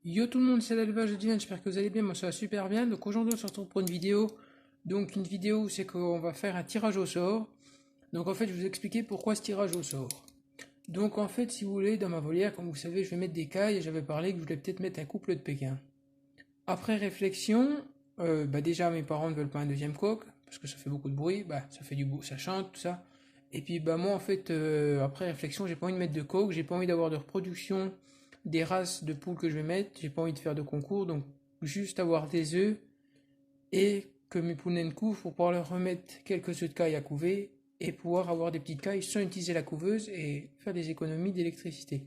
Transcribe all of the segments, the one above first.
Yo tout le monde, c'est l'élevage de Dylan, j'espère que vous allez bien, moi ça va super bien. Donc aujourd'hui on se retrouve pour une vidéo. Donc une vidéo c'est qu'on va faire un tirage au sort. Donc en fait je vais vous expliquer pourquoi ce tirage au sort. Donc en fait si vous voulez dans ma volière, comme vous savez je vais mettre des cailles et j'avais parlé que je voulais peut-être mettre un couple de Pékin. Après réflexion, déjà mes parents ne veulent pas un deuxième coq parce que ça fait beaucoup de bruit, ça fait du beau, ça chante, tout ça. Et puis moi en fait après réflexion j'ai pas envie de mettre de coq, j'ai pas envie d'avoir de reproduction des races de poules que je vais mettre, j'ai pas envie de faire de concours, donc juste avoir des œufs et que mes poules naissent couvent pour pouvoir leur remettre quelques œufs de caille à couver et pouvoir avoir des petites cailles sans utiliser la couveuse et faire des économies d'électricité.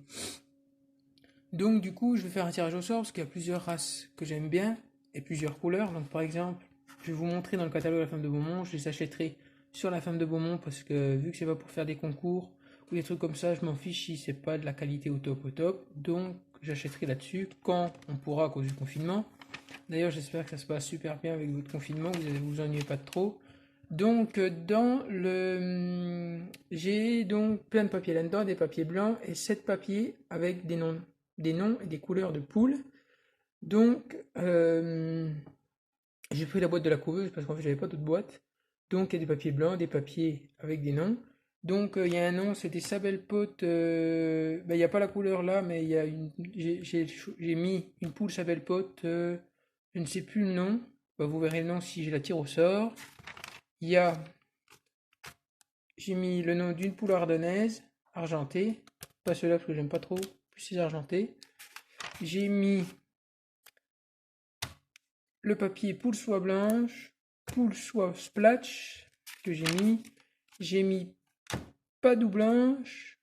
Donc du coup, je vais faire un tirage au sort parce qu'il y a plusieurs races que j'aime bien et plusieurs couleurs. Donc par exemple, je vais vous montrer dans le catalogue la femme de Beaumont, je les achèterai sur la femme de Beaumont parce que vu que c'est pas pour faire des concours ou des trucs comme ça, je m'en fiche si c'est pas de la qualité au top au top. Donc j'achèterai là-dessus quand on pourra à cause du confinement. D'ailleurs, j'espère que ça se passe super bien avec votre confinement, que vous vous ennuyez pas de trop. Donc j'ai donc plein de papiers là-dedans, des papiers blancs et 7 papiers avec des noms et des couleurs de poules. Donc j'ai pris la boîte de la couveuse parce qu'en fait j'avais pas d'autre boîte. Donc il y a des papiers blancs, des papiers avec des noms. Donc il y a un nom, c'était Sabelle Pote. Il n'y a pas la couleur là, mais il y a j'ai mis une poule Sabelle Pote. Je ne sais plus le nom. Vous verrez le nom si je la tire au sort. Il y a J'ai mis le nom d'une poule ardennaise, argentée. Pas ceux-là parce que j'aime pas trop, plus c'est argenté. J'ai mis le papier poule soie blanche, poule soie splatch que j'ai mis. J'ai mis Padoue blanche,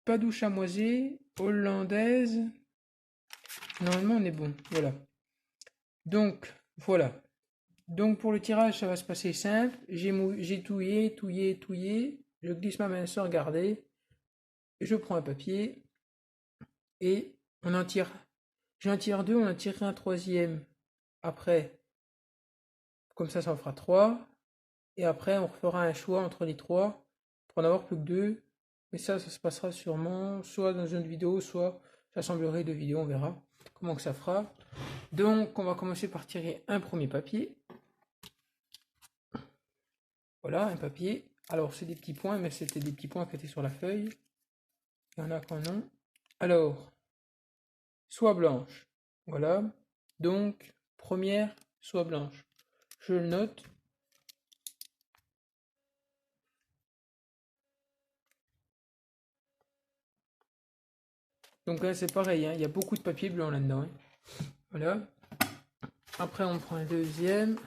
Padoue chamoisée, hollandaise. Normalement on est bon, voilà. Donc voilà. Donc pour le tirage ça va se passer simple. J'ai touillé. Je glisse ma main sans regarder. Je prends un papier et on en tire. J'en tire deux, on en tirera un troisième après. Comme ça en fera trois. Et après, on refera un choix entre les trois pour n'en avoir plus que deux. Mais ça se passera sûrement soit dans une vidéo, soit j'assemblerai deux vidéos, on verra comment que ça fera. Donc, on va commencer par tirer un premier papier. Voilà, un papier. Alors, c'est des petits points, mais c'était des petits points qui étaient sur la feuille. Il y en a qu'en ont. Alors, soie blanche. Voilà. Donc, première soie blanche. Je le note. Donc là, c'est pareil, hein, il y a beaucoup de papier blanc là-dedans, hein. Voilà. Après, on prend un deuxième.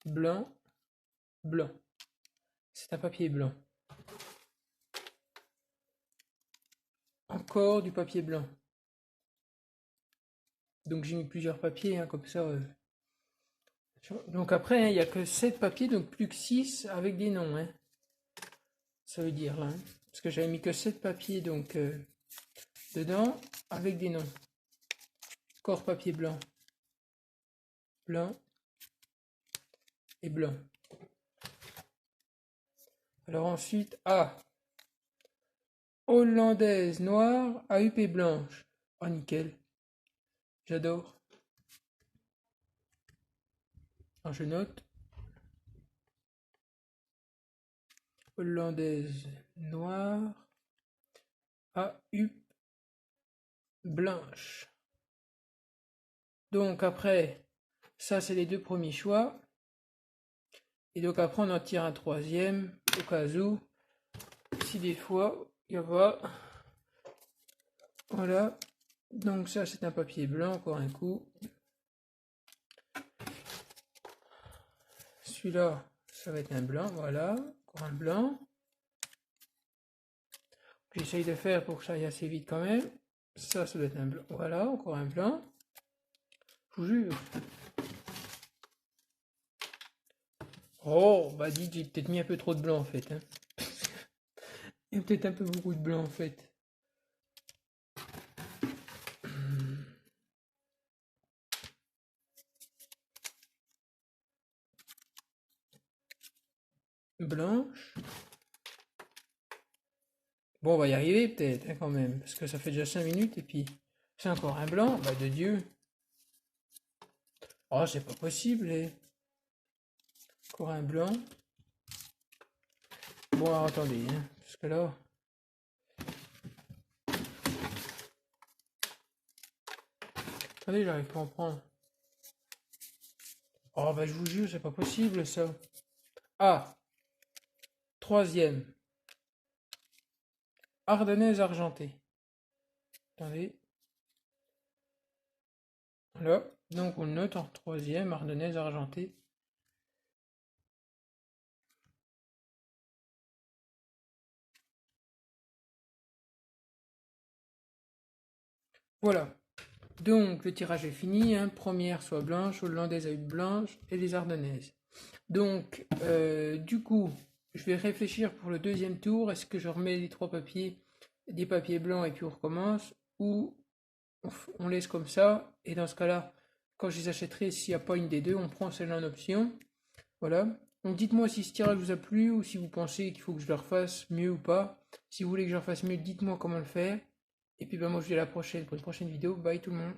Blanc, blanc. C'est un papier blanc. Encore du papier blanc. Donc j'ai mis plusieurs papiers, hein, comme ça. Donc après, hein, il n'y a que 7 papiers, donc plus que 6 avec des noms, hein. Ça veut dire là, hein. Parce que j'avais mis que 7 papiers donc dedans avec des noms. Encore papier blanc. Blanc et blanc. Alors ensuite, hollandaise noire, AUP blanche. Oh nickel. J'adore. Alors je note. Hollandaise noire, AUP blanche. Donc après, ça c'est les deux premiers choix. Et donc après on en tire un troisième au cas où. Si des fois il y a pas. Voilà. Donc ça c'est un papier blanc, encore un coup. Celui-là, ça va être un blanc, voilà. Encore un blanc. J'essaye de faire pour que ça aille assez vite quand même. Ça doit être un blanc. Voilà, encore un blanc. Je vous jure. Oh, dites, j'ai peut-être mis un peu trop de blanc en fait, hein. Il y a peut-être un peu beaucoup de blanc en fait. Blanche. Bon, on va y arriver peut-être hein, quand même, parce que ça fait déjà 5 minutes et puis c'est encore un blanc. Bah de Dieu. Oh, c'est pas possible. Encore un blanc. Bon, alors, attendez, hein, parce que là. Attendez, j'arrive pas à en prendre. Oh, bah je vous jure, c'est pas possible ça. Ah, troisième. Ardennaise argentée. Attendez. Là. Donc on note en troisième, ardennaise argentée. Voilà. Donc le tirage est fini, hein. Première soit blanche, hollandaise à huile blanche et les ardennaises. Donc du coup, je vais réfléchir pour le deuxième tour. Est-ce que je remets les trois papiers, des papiers blancs et puis on recommence, ou on laisse comme ça, et dans ce cas-là, quand je les achèterai, s'il n'y a pas une des deux, on prend celle-là en option. Voilà. Donc dites-moi si ce tirage vous a plu ou si vous pensez qu'il faut que je le refasse mieux ou pas. Si vous voulez que je le refasse mieux, dites-moi comment le faire. Et puis ben moi je vous dis à la prochaine pour une prochaine vidéo. Bye tout le monde.